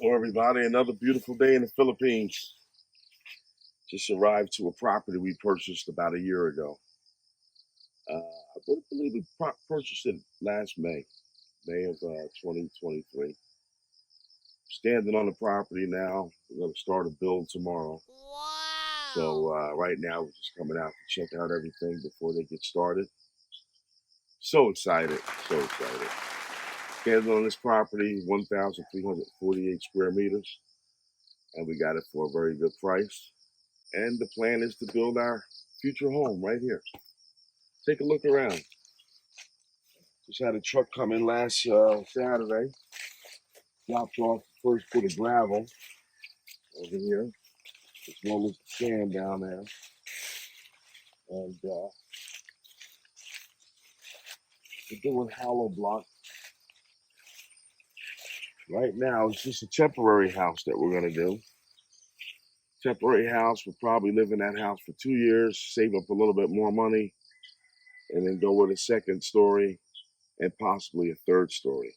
Hello, everybody. Another beautiful day in the Philippines. Just arrived to a property we purchased about a year ago. I believe we purchased it last May of 2023. Standing on the property now. We're going to start a build tomorrow. So right now we're just coming out to check out everything before they get started. So excited, so excited. Standing on this property, 1,348 square meters, and we got it for a very good price. And the plan is to build our future home right here. Take a look around. Just had a truck come in last Saturday. Dropped off the first foot of gravel over here, as well as the sand down there. And we're doing hollow block. Right now, it's just a temporary house that we're going to do. Temporary house, we'll probably live in that house for 2 years, save up a little bit more money, and then go with a second story and possibly a third story.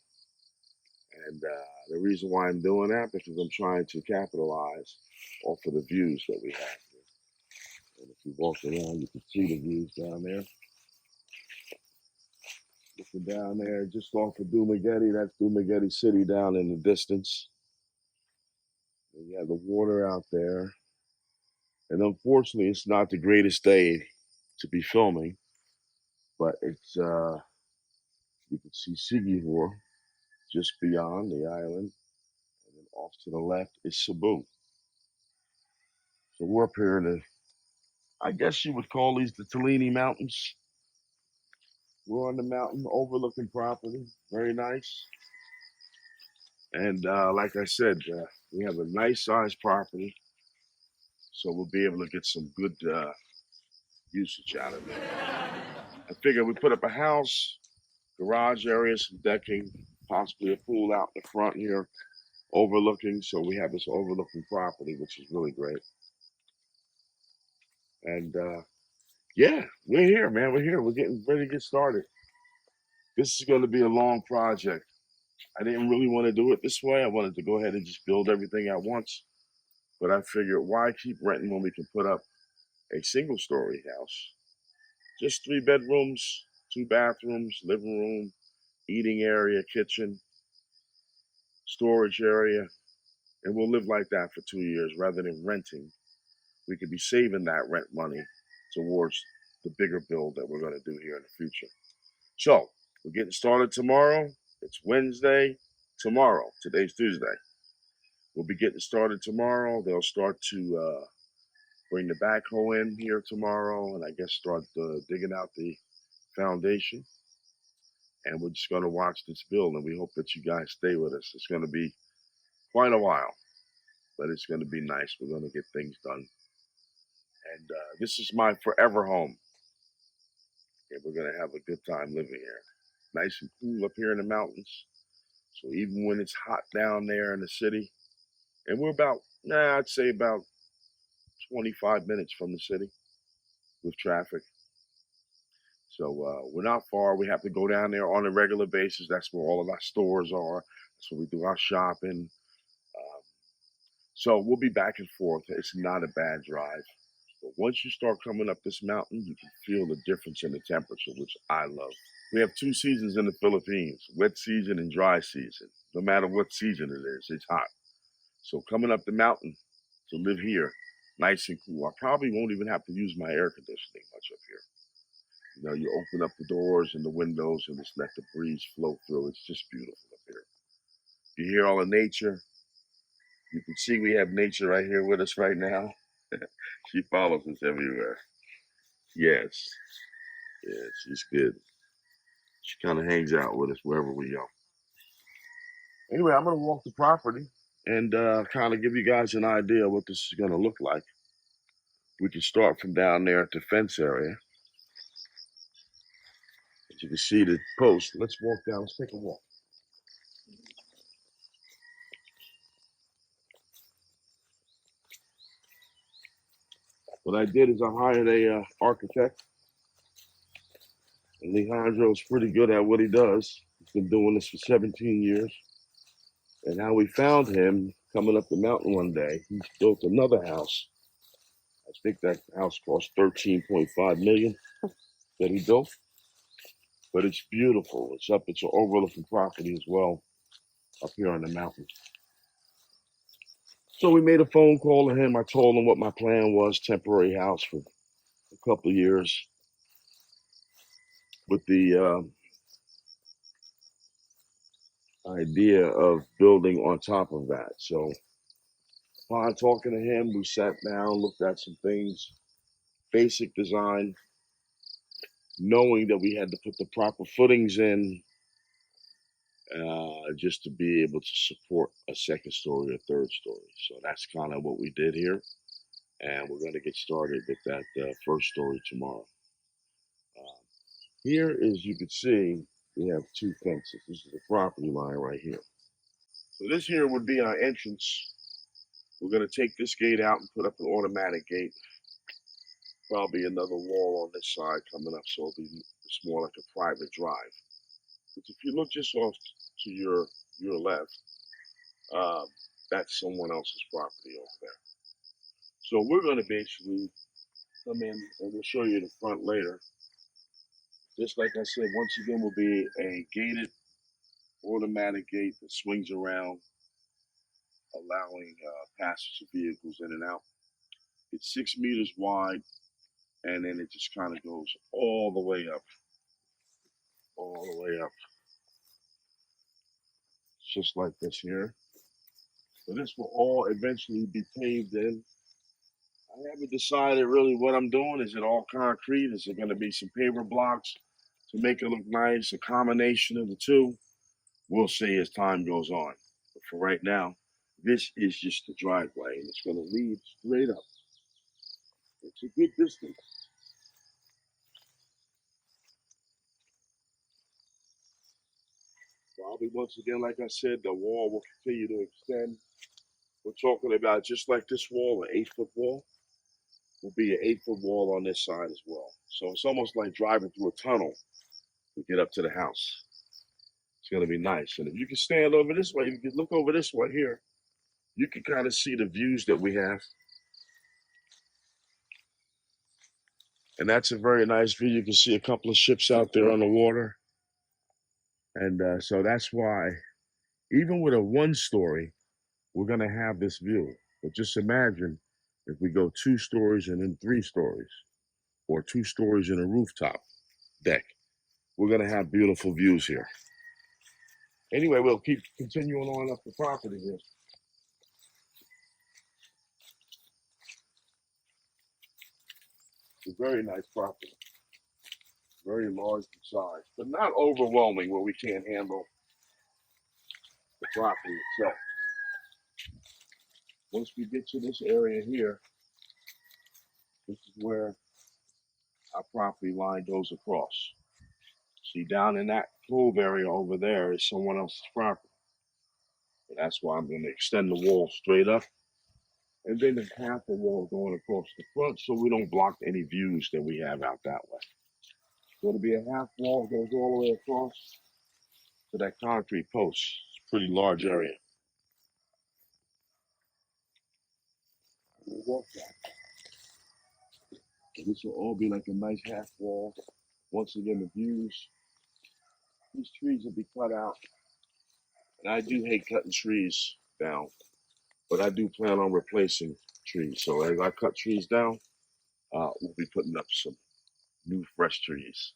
And the reason why I'm doing that because I'm trying to capitalize off of the views that we have here. And if you walk around, you can see the views down there. Looking down there, just off of Dumaguete, that's Dumaguete City down in the distance. And you have the water out there. And unfortunately, it's not the greatest day to be filming, but it's, you can see Sigihor just beyond the island. And then off to the left is Cebu. So we're up here in the, I guess you would call these the Tolini Mountains. We're on the mountain overlooking property. Very nice. And like I said, we have a nice sized property. So we'll be able to get some good usage out of it. I figure we put up a house, garage area, some decking, possibly a pool out in the front here, overlooking. So we have this overlooking property, which is really great. And yeah, we're here, man. We're here. We're getting ready to get started. This is going to be a long project. I didn't really want to do it this way. I wanted to go ahead and just build everything at once. But I figured, why keep renting when we can put up a single-story house? Just 3 bedrooms, 2 bathrooms, living room, eating area, kitchen, storage area. And we'll live like that for 2 years rather than renting. We could be saving that rent money towards the bigger build that we're going to do here in the future. So, we're getting started tomorrow. It's Wednesday. Tomorrow. Today's Tuesday. We'll be getting started tomorrow. They'll start to bring the backhoe in here tomorrow and I guess start digging out the foundation. And we're just going to watch this build and we hope that you guys stay with us. It's going to be quite a while, but it's going to be nice. We're going to get things done. And this is my forever home. And we're going to have a good time living here. Nice and cool up here in the mountains. So even when it's hot down there in the city, and we're about, I'd say about 25 minutes from the city with traffic. So we're not far. We have to go down there on a regular basis. That's where all of our stores are. That's where we do our shopping. So we'll be back and forth. It's not a bad drive. But once you start coming up this mountain, you can feel the difference in the temperature, which I love. We have 2 seasons in the Philippines, wet season and dry season. No matter what season it is, it's hot. So coming up the mountain to live here, nice and cool. I probably won't even have to use my air conditioning much up here. You know, you open up the doors and the windows and just let the breeze flow through. It's just beautiful up here. You hear all the nature. You can see we have nature right here with us right now. She follows us everywhere. Yes. Yeah, she's good. She kind of hangs out with us wherever we go. Anyway, I'm going to walk the property and kind of give you guys an idea what this is going to look like. We can start from down there at the fence area. As you can see the post. Let's walk down. Let's take a walk. What I did is I hired a architect. And Alejandro's pretty good at what he does. He's been doing this for 17 years. And how we found him coming up the mountain one day, he built another house. I think that house cost 13.5 million that he built. But it's beautiful. It's an overlooking property as well up here on the mountain. So we made a phone call to him. I told him what my plan was, temporary house for a couple of years with the idea of building on top of that. So upon talking to him, we sat down, looked at some things, basic design, knowing that we had to put the proper footings in just to be able to support a second story or third story. So that's kind of what we did here. And we're going to get started with that first story tomorrow. Here, as you can see, we have two fences. This is the property line right here. So this here would be our entrance. We're going to take this gate out and put up an automatic gate. Probably another wall on this side coming up, so it's more like a private drive. But if you look just off to your left, that's someone else's property over there. So we're going to basically come in, and we'll show you the front later. Just like I said, once again, will be a gated automatic gate that swings around, allowing passenger vehicles in and out. It's 6 meters wide, and then it just kind of goes all the way up, just like this here. So this will all eventually be paved in. I haven't decided really what I'm doing. Is it all concrete? Is it going to be some paver blocks to make it look nice? A combination of the two? We'll see as time goes on. But for right now, this is just the driveway, and it's going to lead straight up. It's a good distance. Probably once again, like I said, the wall will continue to extend. We're talking about just like this wall, an 8-foot wall, will be an 8-foot wall on this side as well. So it's almost like driving through a tunnel to get up to the house. It's going to be nice. And if you can stand over this way, if you can look over this way here, you can kind of see the views that we have. And that's a very nice view. You can see a couple of ships out there on the water. And so that's why, even with a 1-story, we're going to have this view. But just imagine if we go 2 stories and then 3 stories, or 2 stories in a rooftop deck. We're going to have beautiful views here. Anyway, we'll keep continuing on up the property here. It's a very nice property. Very large in size, but not overwhelming where we can't handle the property itself. Once we get to this area here, this is where our property line goes across. See, down in that cove area over there is someone else's property. And that's why I'm going to extend the wall straight up. And then there's half a wall going across the front so we don't block any views that we have out that way. So it'll be a half wall, goes all the way across to that concrete post. It's a pretty large area. We'll walk back. So this will all be like a nice half wall. Once again, the views. These trees will be cut out. And I do hate cutting trees down, but I do plan on replacing trees. So as I cut trees down, we'll be putting up some new fresh trees.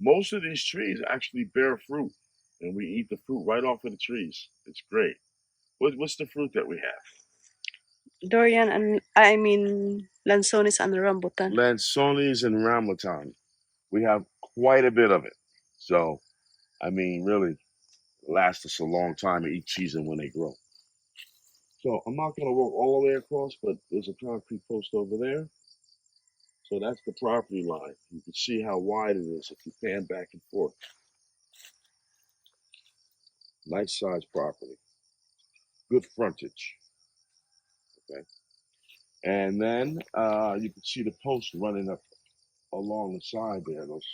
Most of these trees actually bear fruit, and we eat the fruit right off of the trees. It's great. What's the fruit that we have? Durian and I mean lanzones and rambutan. Lanzones and rambutan. We have quite a bit of it. So, I mean, really last us a long time each season when they grow. So I'm not going to walk all the way across, but there's a concrete post over there. So that's the property line. You can see how wide it is if you pan back and forth. Nice size property. Good frontage. Okay. And then you can see the posts running up along the side there, those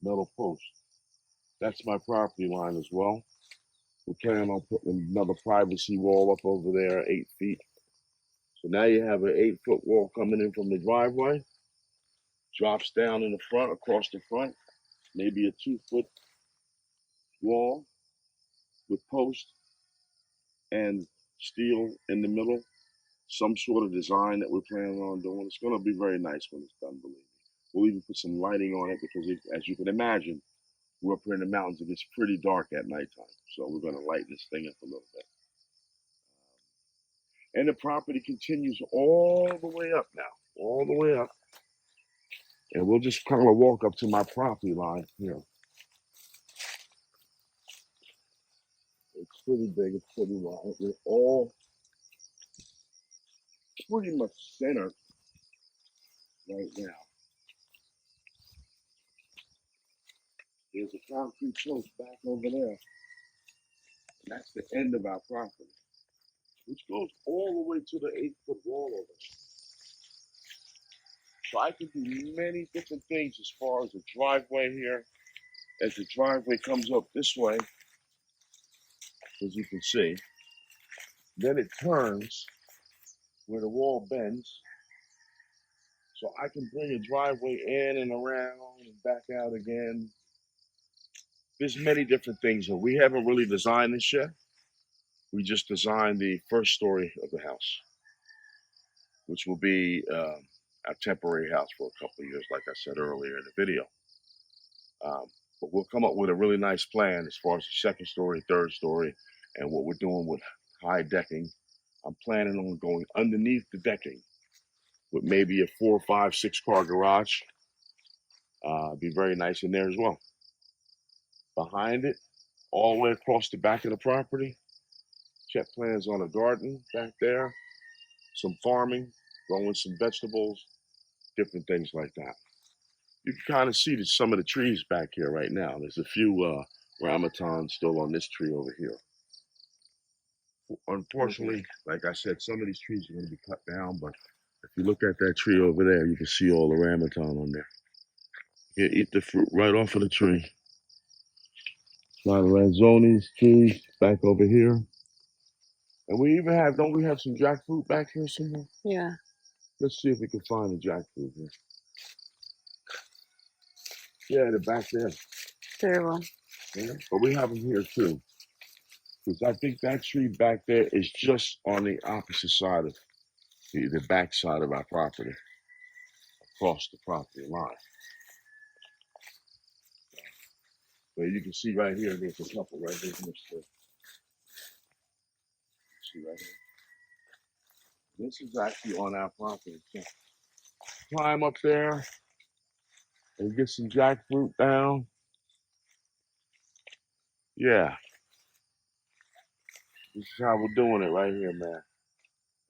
metal posts. That's my property line as well. We're planning on putting another privacy wall up over there, 8 feet. So now you have an 8 foot wall coming in from the driveway, drops down in the front, across the front, maybe a 2 foot wall with posts and steel in the middle. Some sort of design that we're planning on doing. It's going to be very nice when it's done, believe me. We'll even put some lighting on it because, as you can imagine, we're up here in the mountains. It gets pretty dark at nighttime. So we're going to lighten this thing up a little bit. And the property continues all the way up now, all the way up. And we'll just kind of walk up to my property line here. It's pretty big, it's pretty wide. We're all pretty much centered right now. There's a concrete post back over there. And that's the end of our property, which goes all the way to the 8 foot wall over there. So I can do many different things as far as the driveway here. As the driveway comes up this way, as you can see, then it turns where the wall bends. So I can bring a driveway in and around and back out again. There's many different things, and we haven't really designed this yet. We just designed the first story of the house, which will be a temporary house for a couple of years, like I said earlier in the video. But we'll come up with a really nice plan as far as the second story, third story, and what we're doing with high decking. I'm planning on going underneath the decking with maybe a 4, 5, 6 car garage. Be very nice in there as well. Behind it, all the way across the back of the property, Chet plans on a garden back there, some farming, growing some vegetables, different things like that. You can kind of see some of the trees back here right now. There's a few ramatans still on this tree over here. Unfortunately, like I said, some of these trees are going to be cut down, but if you look at that tree over there, you can see all the ramatan on there. You eat the fruit right off of the tree. A lot of ranzonis trees back over here. And we even have, don't we have some jackfruit back here somewhere? Yeah. Let's see if we can find the jackfruit here. Yeah, they're back there. Terrible. Yeah. But we have them here too. Because I think that tree back there is just on the opposite side of the back side of our property, across the property line. But you can see right here, there's a couple right here. See right here. This is actually on our property. So climb up there and get some jackfruit down. Yeah, this is how we're doing it right here, man.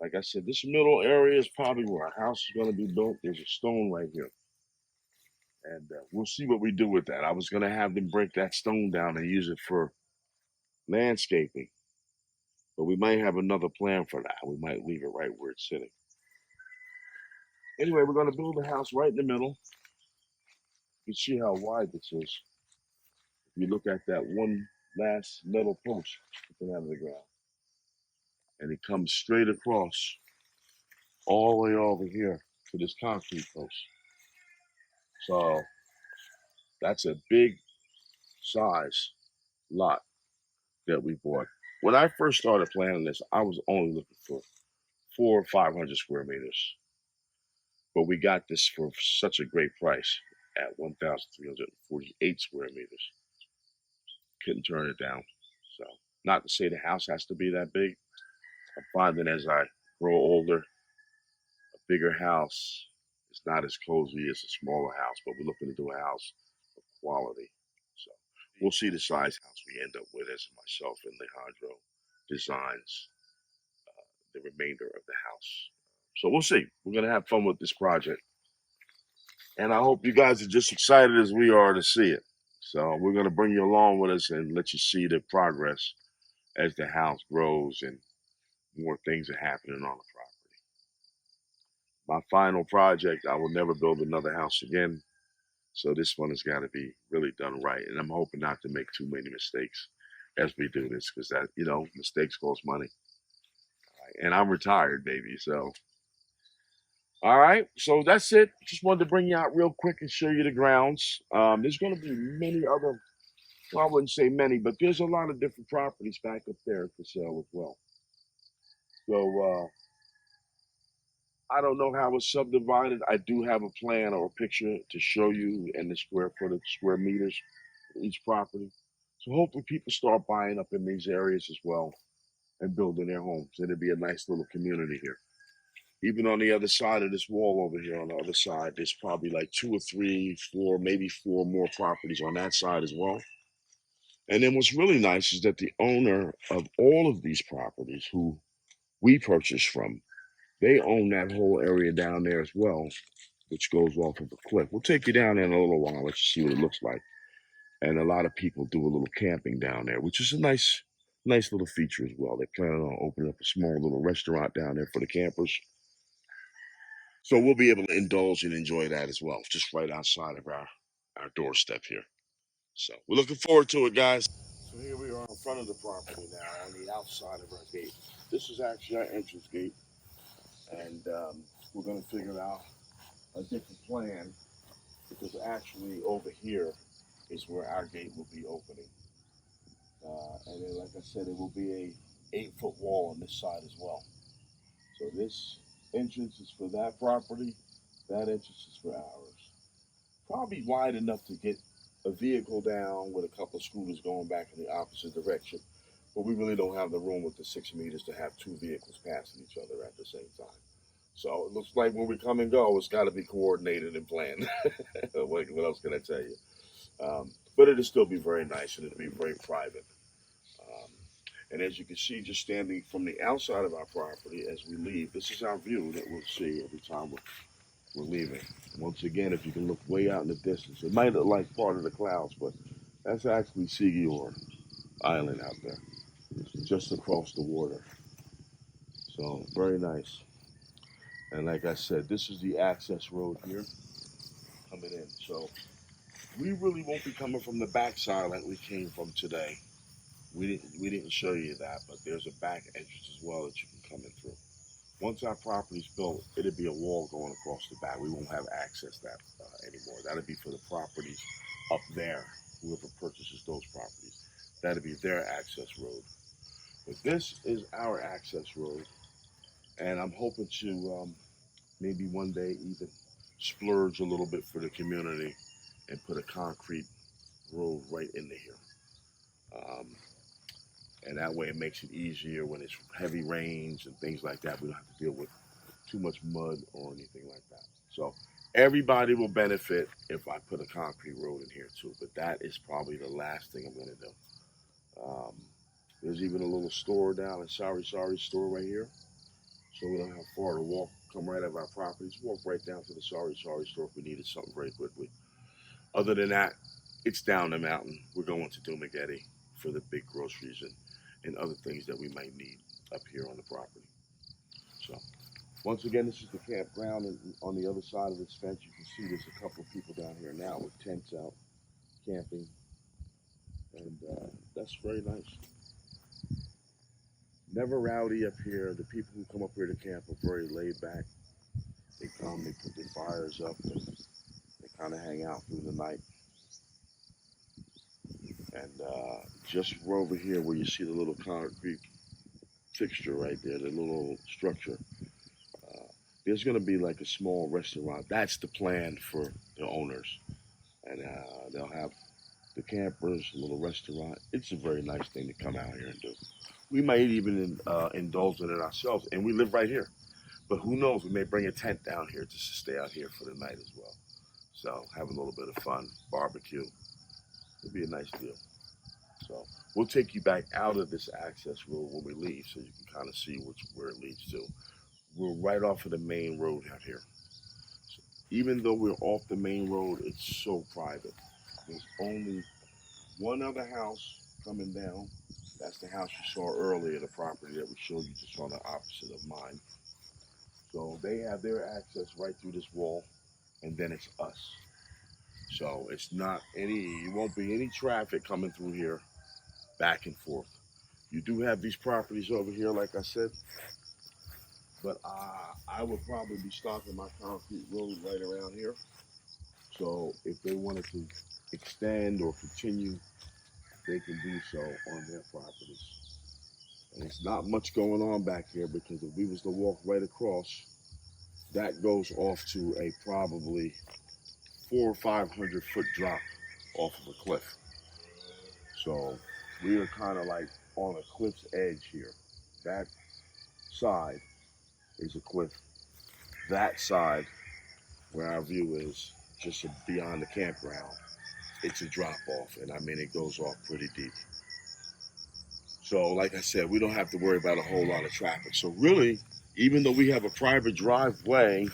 Like I said, this middle area is probably where our house is going to be built. There's a stone right here. And we'll see what we do with that. I was going to have them break that stone down and use it for landscaping. But we might have another plan for that. We might leave it right where it's sitting. Anyway, we're going to build a house right in the middle. You can see how wide this is. If you look at that one last metal post sticking out of the ground. And it comes straight across all the way over here to this concrete post. So that's a big size lot that we bought. When I first started planning this, I was only looking for 400 or 500 square meters. But we got this for such a great price at 1,348 square meters. Couldn't turn it down. So, not to say the house has to be that big. I'm finding as I grow older, a bigger house is not as cozy as a smaller house, but we're looking to do a house of quality. So, we'll see the size house we end up with as myself and Alejandro designs the remainder of the house. So, we'll see. We're going to have fun with this project. And I hope you guys are just excited as we are to see it. So we're going to bring you along with us and let you see the progress as the house grows and more things are happening on the property. My final project, I will never build another house again. So this one has got to be really done right. And I'm hoping not to make too many mistakes as we do this because that, mistakes cost money. And I'm retired, baby. So, all right. So that's it. Just wanted to bring you out real quick and show you the grounds. There's going to be many other, well, I wouldn't say many, but there's a lot of different properties back up there for sale as well. So, I don't know how it's subdivided. I do have a plan or a picture to show you and the square footage, square meters for each property. So hopefully people start buying up in these areas as well and building their homes. It'll be a nice little community here. Even on the other side of this wall over here, on the other side, there's probably like two or three, four, maybe four more properties on that side as well. And then what's really nice is that the owner of all of these properties who we purchased from, they own that whole area down there as well, which goes off of a cliff. We'll take you down there in a little while, let you see what it looks like. And a lot of people do a little camping down there, which is a nice little feature as well. They plan on opening up a small little restaurant down there for the campers. So we'll be able to indulge and enjoy that as well, just right outside of our doorstep here. So we're looking forward to it, guys. So here we are in front of the property now, on the outside of our gate. This is actually our entrance gate, and we're going to figure out a different plan because actually over here is where our gate will be opening. And then, like I said, it will be a 8-foot wall on this side as well. So this entrance is for that property. That entrance is for ours. Probably wide enough to get a vehicle down with a couple of scooters going back in the opposite direction. But we really don't have the room with the 6 meters to have two vehicles passing each other at the same time. So it looks like when we come and go, it's got to be coordinated and planned. What else can I tell you? But it'll still be very nice and it'll be very private. Um, and as you can see, just standing from the outside of our property as we leave, this is our view that we'll see every time we're leaving. Once again, if you can look way out in the distance, it might look like part of the clouds, but that's actually Sigior Island out there, just across the water. So very nice. And like I said, this is the access road here coming in. So we really won't be coming from the backside like we came from today. We didn't show you that, but there's a back entrance as well that you can come in through. Once our property's built, it'll be a wall going across the back. We won't have access to that anymore. That'll be for the properties up there, whoever purchases those properties. That'll be their access road. But this is our access road, and I'm hoping to maybe one day even splurge a little bit for the community and put a concrete road right into here. Um, and that way it makes it easier when it's heavy rains and things like that. We don't have to deal with too much mud or anything like that. So everybody will benefit if I put a concrete road in here too. But that is probably the last thing I'm going to do. There's even a little store down, a sorry store right here. So we don't have far to walk. Come right out of our properties. Walk right down to the sorry store if we needed something very quickly. Other than that, it's down the mountain. We're going to Dumagetti for the big groceries and other things that we might need up here on the property. So once again, this is the campground, and on the other side of this fence, you can see there's a couple of people down here now with tents out, camping, and that's very nice. Never rowdy up here. The people who come up here to camp are very laid back. They come, they put their fires up, and they kind of hang out through the night. And just over here where you see the little concrete fixture right there, the little structure, there's going to be like a small restaurant. That's the plan for the owners. And they'll have the campers, a little restaurant. It's a very nice thing to come out here and do. We might even indulge in it ourselves, and we live right here. But who knows? We may bring a tent down here just to stay out here for the night as well. So have a little bit of fun, barbecue. It'll be a nice deal. So we'll take you back out of this access road when we leave, so you can kind of see where it leads to. We're right off of the main road out here. So even though we're off the main road, it's so private. There's only one other house coming down. That's the house you saw earlier, the property that we showed you just on the opposite of mine. So they have their access right through this wall, and then it's us. So it's not any, it won't be any traffic coming through here. back and forth. You do have these properties over here, like I said, but I would probably be stopping my concrete road right around here. So if they wanted to extend or continue, they can do so on their properties. And it's not much going on back here because if we was to walk right across, that goes off to a probably 400 or 500 foot drop off of a cliff. So we are kind of like on a cliff's edge here. That side is a cliff. That side, where our view is, just beyond the campground, it's a drop off, and I mean it goes off pretty deep. So like I said, we don't have to worry about a whole lot of traffic. So really, even though we have a private driveway,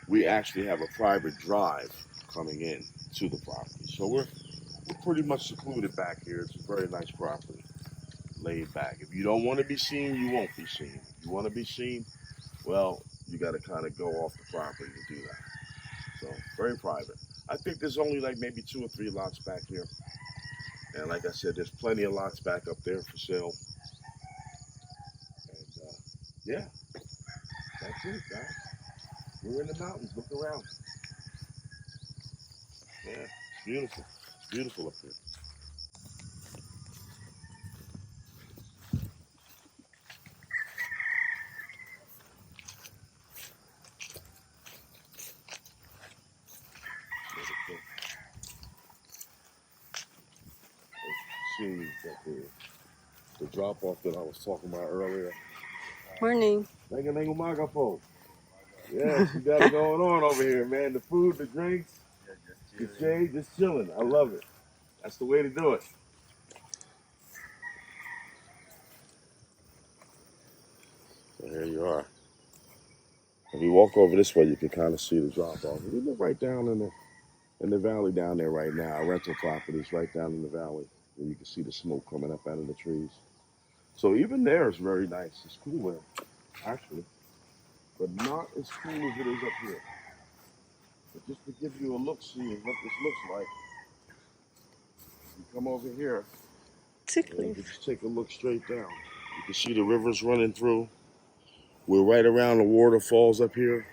we actually have a private drive coming in to the property. So we're pretty much secluded back here. It's a very nice property, laid back. If you don't want to be seen, you won't be seen. If you want to be seen, well, you got to kind of go off the property to do that. So very private. I think there's only like maybe 2 or 3 lots back here. And like I said, there's plenty of lots back up there for sale. And yeah, that's it, guys. We're in the mountains. Look around. Yeah, it's beautiful. It's beautiful up here. See that the drop off that I was talking about earlier. Morning. Maga po. Yes, you got it going on over here, man. The food, the drinks, the shade, just chilling. I love it. That's the way to do it. So here you are. If you walk over this way, you can kind of see the drop off. We live right down in the valley down there right now. Our rental properties right down in the valley, where you can see the smoke coming up out of the trees. So even there is very nice. It's cool there, actually, but not as cool as it is up here. But just to give you a look-see of what this looks like, you come over here It's a and you can cliff. just take a look straight down. You can see the rivers running through. We're right around the waterfalls up here,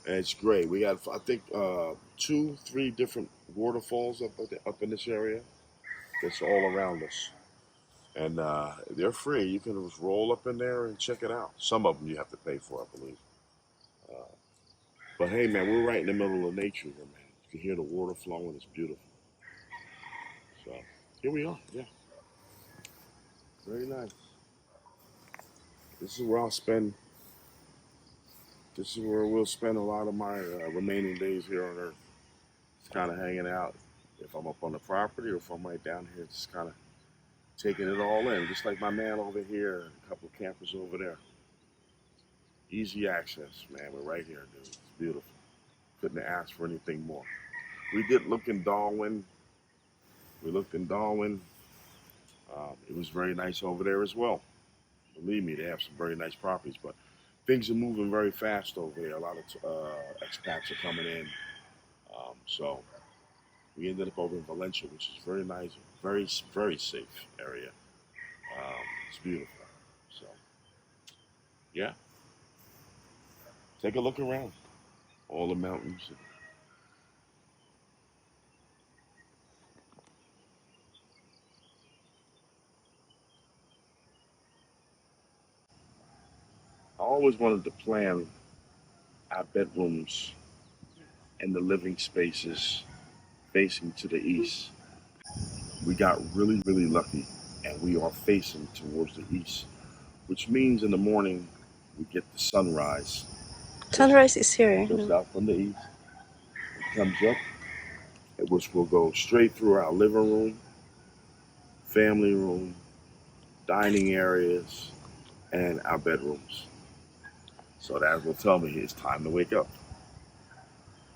and it's great. We got, I think, 2, 3 different waterfalls up in this area. That's all around us, and they're free. You can just roll up in there and check it out. Some of them you have to pay for, I believe. Uh, but hey, man, we're right in the middle of nature here, man. You can hear the water flowing. It's beautiful. So here we are. Yeah, very nice. This is where I'll spend. This is where we'll spend a lot of my remaining days here on Earth. Just kind of hanging out. If I'm up on the property or if I'm right down here, just kind of taking it all in. Just like my man over here, and a couple of campers over there. Easy access, man. We're right here, dude. It's beautiful. Couldn't have asked for anything more. We did look in Darwin. We looked in Darwin. It was very nice over there as well. Believe me, they have some very nice properties, but things are moving very fast over there. A lot of expats are coming in. So we ended up over in Valencia, which is very nice, very, very safe area. It's beautiful. So, yeah, take a look around. All the mountains. I always wanted to plan our bedrooms and the living spaces facing to the east. We got really, really lucky, and we are facing towards the east, which means in the morning we get the sunrise Sunrise is here. just No? out from the east. It comes up, which will go straight through our living room, family room, dining areas, and our bedrooms. So that will tell me it's time to wake up.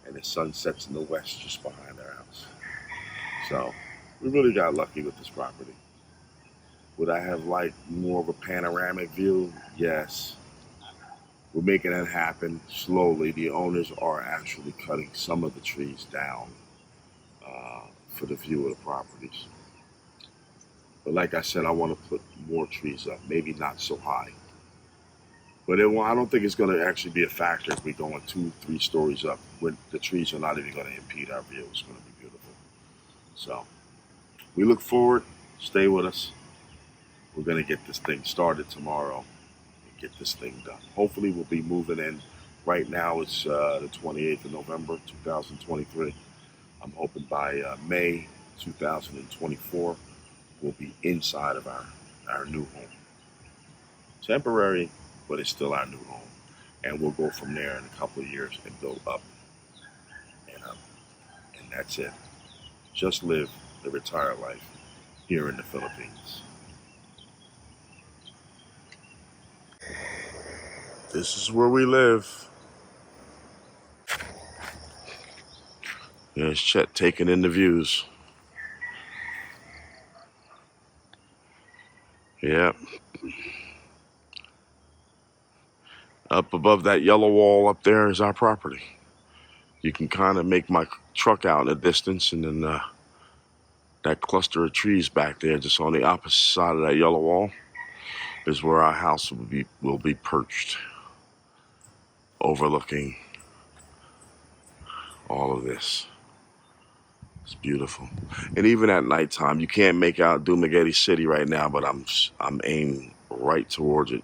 And the sun sets in the west just behind our house. So we really got lucky with this property. Would I have liked more of a panoramic view? Yes. We're making that happen slowly. The owners are actually cutting some of the trees down for the view of the properties. But like I said, I want to put more trees up, maybe not so high. But I don't think it's going to actually be a factor if we're going 2, 3 stories up. When the trees are not even going to impede our view. It's going to be beautiful. So we look forward. Stay with us. We're going to get this thing started tomorrow and get this thing done. Hopefully, we'll be moving in. Right now, it's the 28th of November, 2023. I'm hoping by May 2024, we'll be inside of our new home. Temporary, but it's still our new home. And we'll go from there in a couple of years and go up and up. And that's it. Just live the retired life here in the Philippines. This is where we live. There's Chet taking in the views. Yeah. Up above that yellow wall up there is our property. You can kind of make my truck out in the distance, and then that cluster of trees back there, just on the opposite side of that yellow wall, is where our house will be perched, overlooking all of this. It's beautiful. And even at nighttime, you can't make out Dumaguete City right now, but I'm aimed right towards it.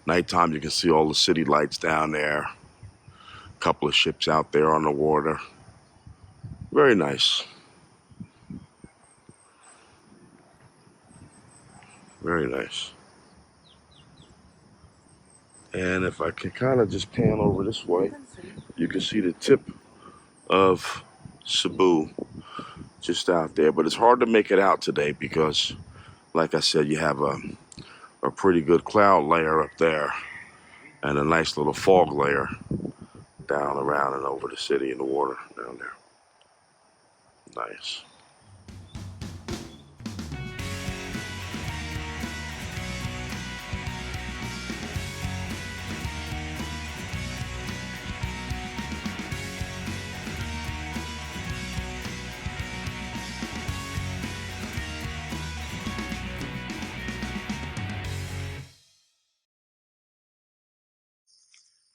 Nighttime, you can see all the city lights down there. A couple of ships out there on the water. Very nice. Very nice. And if I can kind of just pan over this way, you can see the tip of Cebu just out there. But it's hard to make it out today because, like I said, you have a pretty good cloud layer up there and a nice little fog layer down around and over the city and the water down there. Nice.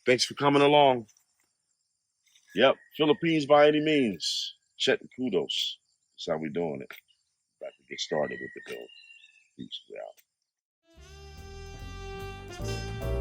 Thanks for coming along. Yep, Philippines by any means. Chet and Kudos. That's how we doing it. About to get started with the build. Peace. We out.